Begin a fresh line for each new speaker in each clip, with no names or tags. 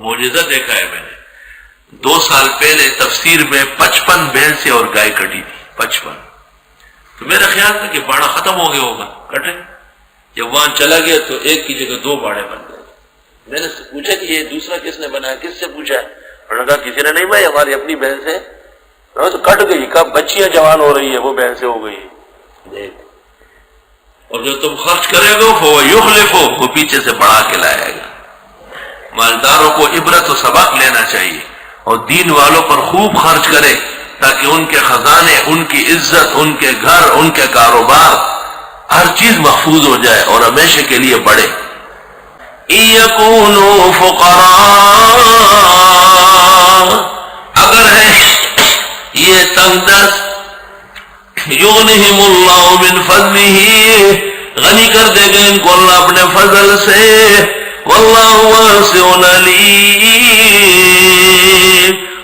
معجزہ دیکھا ہے میں نے. 2 سال پہلے تفسیر میں 55 بھینسیں اور گائے کٹی تھی. 55. تو میرا خیال تھا کہ باڑا ختم ہو گیا ہوگا, کٹے. جب وہاں چلا گیا تو ایک کی جگہ 2 باڑے بن گئے. میں نے پوچھا کہ یہ دوسرا کس نے بنایا, کس سے پوچھا؟ انہوں نے کہا کسی نے نہیں بھائی, ہماری اپنی بھینس ہے. تو کٹ گئی, کب بچیاں جوان ہو رہی ہے وہ بھینسیں ہو گئی. دیکھ, اور جو تم خرچ کرے گا وہ یخلف, وہ پیچھے سے بڑھا کے لائے گا. مالداروں کو عبرت و سبق لینا چاہیے اور دین والوں پر خوب خرچ کرے تاکہ ان کے خزانے, ان کی عزت, ان کے گھر, ان کے کاروبار, ہر چیز محفوظ ہو جائے اور ہمیشہ کے لیے بڑھے. یکونوا فقراء, اگر ہے یہ تنگ دست, یغنہم اللہ من فضلہ, غنی کر دے گا ان کو اللہ اپنے فضل سے. واللہ واسع علیم,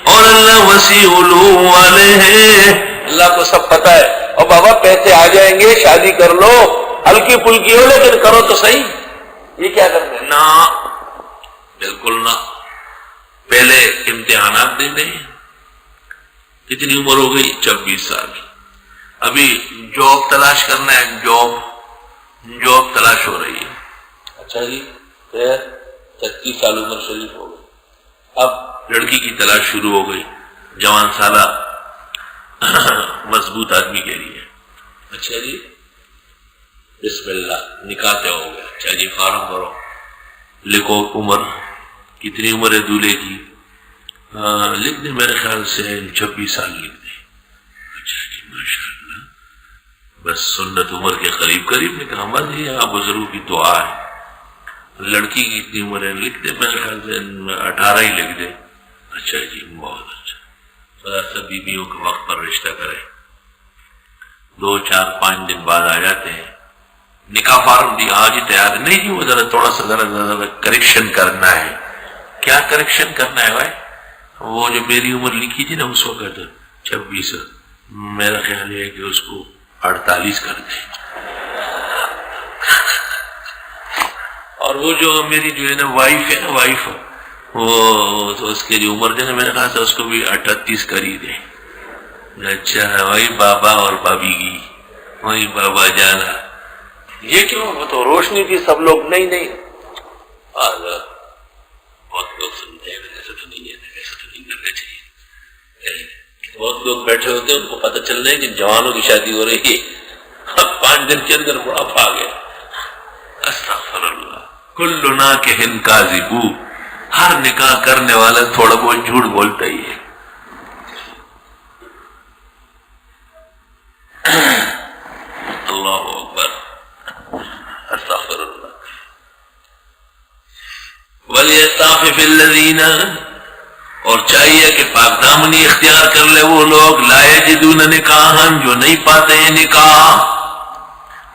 اور اللہ وسیع علوم والے ہیں, اللہ کو سب پتہ ہے. اور بابا پیسے آ جائیں گے, شادی کر لو, ہلکی پھلکی ہو لیکن کرو تو صحیح. یہ کیا کرتے ہیں؟ نہ, بالکل نہ. پہلے امتحانات دے دیں. کتنی عمر ہو گئی؟ 26 سال. ابھی جاب تلاش کرنا ہے, جاب تلاش ہو رہی ہے. اچھا جی, پھر 33 سال عمر شریف ہو گئی. اب لڑکی کی تلاش شروع ہو گئی, جوان سالہ مضبوط آدمی کے لیے. اچھا جی, بسم اللہ, نکاح طے ہو گیا. اچھا جی, فارم بھرو, لکھو عمر, کتنی عمر ہے دولہے کی؟ لکھ دیں, میرے خیال سے 26 سال لکھ دیں. اچھا جی, ماشاء اللہ, بس سنت عمر کے قریب قریب. نے کہا بس یہ آپ بزرگوں کی دعا ہے. لڑکی کی اتنی عمر ہے, لکھ دیں, میرے خیال سے 18 ہی لکھ دیں. اچھا جی, بہت اچھا. ذرا سا بیویوں کے وقت پر رشتہ کریں, 2 4 5 دن بعد آ جاتے ہیں. نکاح فارم بھی آج ہی تیار ہے. نہیں جی, وہ ذرا تھوڑا سا کریکشن کرنا ہے. کیا کریکشن کرنا ہے بھائی؟ وہ جو میری عمر لکھی تھی نا اس وقت 26, میرا خیال ہے کہ اس کو 48 کر دیں. اور وہ جو میری جو ہے نا وائف ہے نا, وائف, وہ تو اس کے جو عمر جو ہے نا میرے خیال سے اس کو بھی 38 کر ہی دیں. اچھا, وہی بابا اور بابی کی, وہی بابا جانا. یہ کیوں؟ وہ تو روشنی تھی, سب لوگ نہیں. بہت لوگ سنتے ہیں ایسا تو نہیں ہے, ایسا تو نہیں کرنا چاہیے. بہت لوگ بیٹھے ہوتے ہیں, ان کو پتہ چل رہا ہے کہ جوانوں کی شادی ہو رہی ہے, 5 دن کے اندر بڑھاپا آ گیا. استغفر اللہ. کل ناکح کاذب, ہر نکاح کرنے والا تھوڑا بہت جھوٹ بولتا ہی ہے. اللہ اکبر, استغفر اللہ. وَلْيَسْتَعْفِفِ الَّذِينَ, اور چاہیے کہ پاک دامنی اختیار کر لے وہ لوگ, لا یجدون نکاحا, جو نہیں پاتے ہیں نکاح.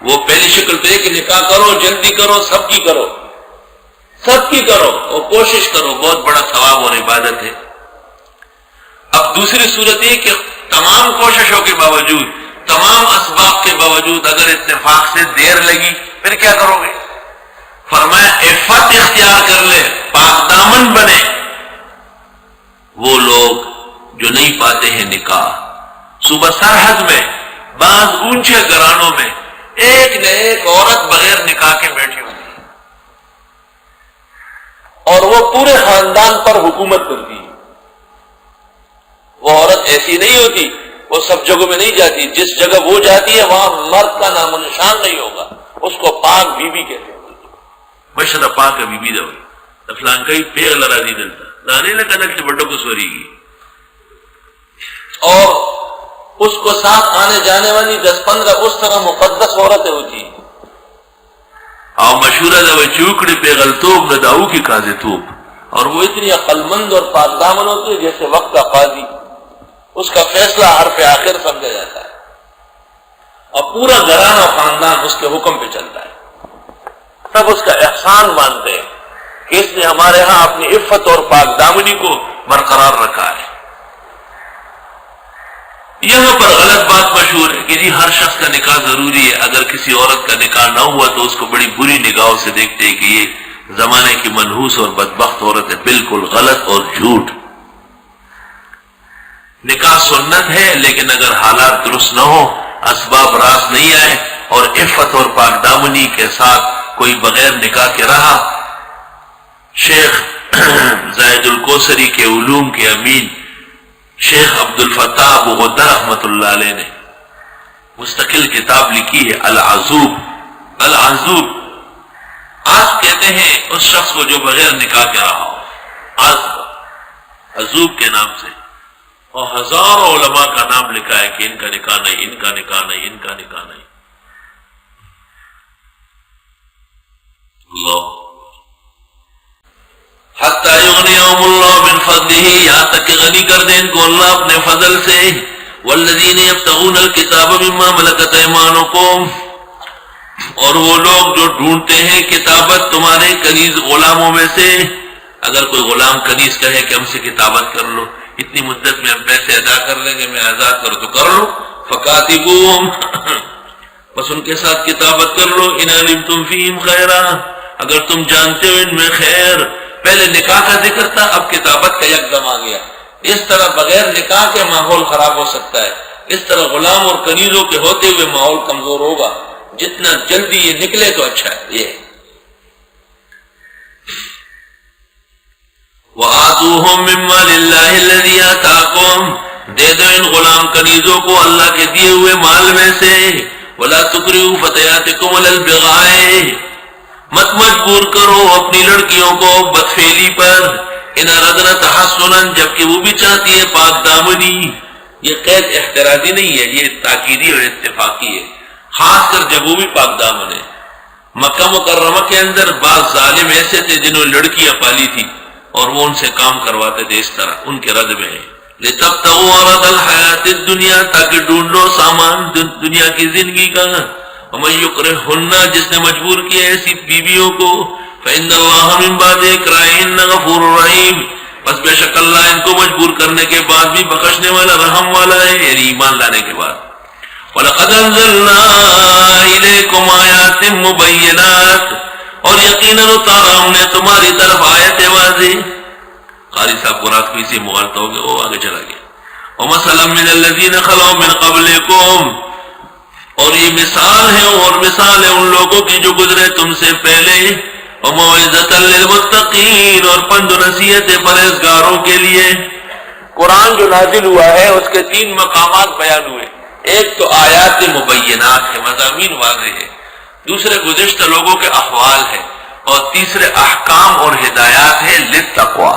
وہ پہلی شکل تو ہے کہ نکاح کرو, جلدی کرو, سب کی کرو, اور کوشش کرو, بہت بڑا ثواب اور عبادت ہے. اب دوسری صورت یہ کہ تمام کوششوں کے باوجود, تمام اسباب کے باوجود اگر اتفاق سے دیر لگی, پھر کیا کرو گے؟ فرمایا عفت اختیار کر لے, پاک دامن بنے وہ لوگ جو نہیں پاتے ہیں نکاح. صوبہ سرحد میں بعض اونچے گھرانوں میں ایک نہ ایک عورت بغیر نکاح کے بیٹھی ہوتی ہے, اور وہ پورے خاندان پر حکومت کرتی ہے. وہ عورت ایسی نہیں ہوتی, وہ سب جگہوں میں نہیں جاتی, جس جگہ وہ جاتی ہے وہاں مرد کا نام و نشان نہیں ہوگا, اس کو پاک بی بی کہتے ہیں. مشرا پاک بی بی دو فلان کئی پیغ راضی دلتا لانے لگا نقش بڑوں کو سوری گی. اور اس کو ساتھ آنے جانے والی 10-15 اس طرح مقدس عورتیں ہوتی ہیں. اور مشہورہ دا چوکڑی پہ غلطوب نہ داؤ کی کازے توب, اور وہ اتنی عقل مند اور پاک دامن ہوتی ہے جیسے وقت کا قاضی, اس کا فیصلہ حرف آخر سمجھا جاتا ہے, اور پورا گھرانہ خاندان اس کے حکم پہ چلتا ہے. سب اس کا احسان مانتے ہیں کہ اس نے ہمارے ہاں اپنی عفت اور پاک دامنی کو برقرار رکھا ہے. یہاں پر غلط بات مشہور ہے کہ جی ہر شخص کا نکاح ضروری ہے, اگر کسی عورت کا نکاح نہ ہوا تو اس کو بڑی بری نگاہوں سے دیکھتے ہیں کہ یہ زمانے کی منحوس اور بدبخت عورت ہے، بالکل غلط اور جھوٹ۔ نکاح سنت ہے، لیکن اگر حالات درست نہ ہو، اسباب راست نہیں آئے اور عفت اور پاک دامنی کے ساتھ کوئی بغیر نکاح کے رہا۔ شیخ زاہد الکوثری کے علوم کے امین شیخ عبد الفتاح ابو غدہ رحمۃ اللہ علیہ نے مستقل کتاب لکھی ہے العزوب۔ العزوب عزب کہتے ہیں اس شخص کو جو بغیر نکاح کے رہا ہو، عزب عزوب کے نام سے، اور ہزاروں علماء کا نام لکھا ہے کہ ان کا نکاح نہیں، ان کا نکاح نہیں، ان کا نکاح نہیں۔ اللہ حتی یغنیہم اللہ من فضلہ، یہاں تک کہ غنی کر دیں ان کو اللہ اپنے فضل سے۔ والذین یبتغون الکتاب مما ملکت ایمانکم، اور وہ لوگ جو ڈھونڈتے ہیں کتابت تمہارے کنیز غلاموں میں سے۔ اگر کوئی غلام کنیز کہے کہ ہم سے کتابت کر لو، اتنی مدت میں ہم پیسے ادا کر لیں گے، میں آزاد کرو تو کر لو، فکاتبوہم بس ان کے ساتھ کتابت کر لو، ان علمتم فیہم خیرا، اگر تم جانتے ہو ان میں خیر۔ پہلے نکاح کا ذکر تھا، اب کتابت کا یکدم آ گیا۔ اس طرح بغیر نکاح کے ماحول خراب ہو سکتا ہے، اس طرح غلام اور کنیزوں کے ہوتے ہوئے ماحول کمزور ہوگا۔ جتنا جلدی یہ نکلے تو اچھا ہے۔ یہ وَآتُوهُم مِّن مَّالِ اللَّهِ الَّذِي آتَاكُمْ، دے دو ان غلام کنیزوں کو اللہ کے دیے ہوئے مال میں سے۔ وَلَا تُكْرِهُوا فَتَيَاتِكُمْ عَلَى الْبِغَاءِ، مت مجبور کرو اپنی لڑکیوں کو بدفعلی پر۔ ان اردنا تحسنا، جبکہ وہ بھی چاہتی ہے پاک دامنی۔ یہ قید احترازی نہیں ہے، یہ تاکیدی اور اتفاقی ہے، خاص کر جب وہ بھی پاک دامن ہے۔ مکہ مکرمہ کے اندر بعض ظالم ایسے تھے جنہوں نے لڑکیاں پالی تھی اور وہ ان سے کام کرواتے تھے، اس طرح ان کے رد میں ہے۔ لِتَبْتَغُوا عَرَضَ الْحَيَاةِ الدُّنْيَا، تاکہ ڈھونڈ لو سامان دنیا کی زندگی کا۔ وَمَن يُكْرِهُنَّ، جس نے مجبور کیا ایسی بیویوں کو، فَإِنَّ اللَّهَ مِن بَعْدِ إِكْرَاهِهِنَّ غَفُورٌ رَحِيمٌ، بس بے شک اللہ ان کو مجبور کرنے کے بعد بھی بخشنے والا رحم والا ہے، یعنی ایمان لانے کے بعد۔ وَلَقَدْ أَنزَلْنَا إِلَيْكُمْ آيَاتٍ مُبَيِّنَاتٍ، اور یقیناً اتارا ہم نے تمہاری طرف آیت واضح۔ قاری صاحب کو رات کو اسی مغالطہ ہو گیا، وہ آگے چلا گیا۔ وَمَثَلًا مِّنَ الَّذِينَ خَلَوْا مِن قَبْلِكُمْ، اور یہ مثال ہے اور مثال ہے ان لوگوں کی جو گزرے تم سے پہلے۔ وَمَوْعِظَةً لِّلْمُتَّقِينَ، اور پند و نصیحت پرہیزگاروں کے لیے۔ قرآن جو نازل ہوا ہے اس کے 3 مقامات بیان ہوئے۔ ایک تو آیات مبینات ہے، مضامین واضح ہے، دوسرے گزشتہ لوگوں کے احوال ہے، اور تیسرے احکام اور ہدایات ہے للتقوی،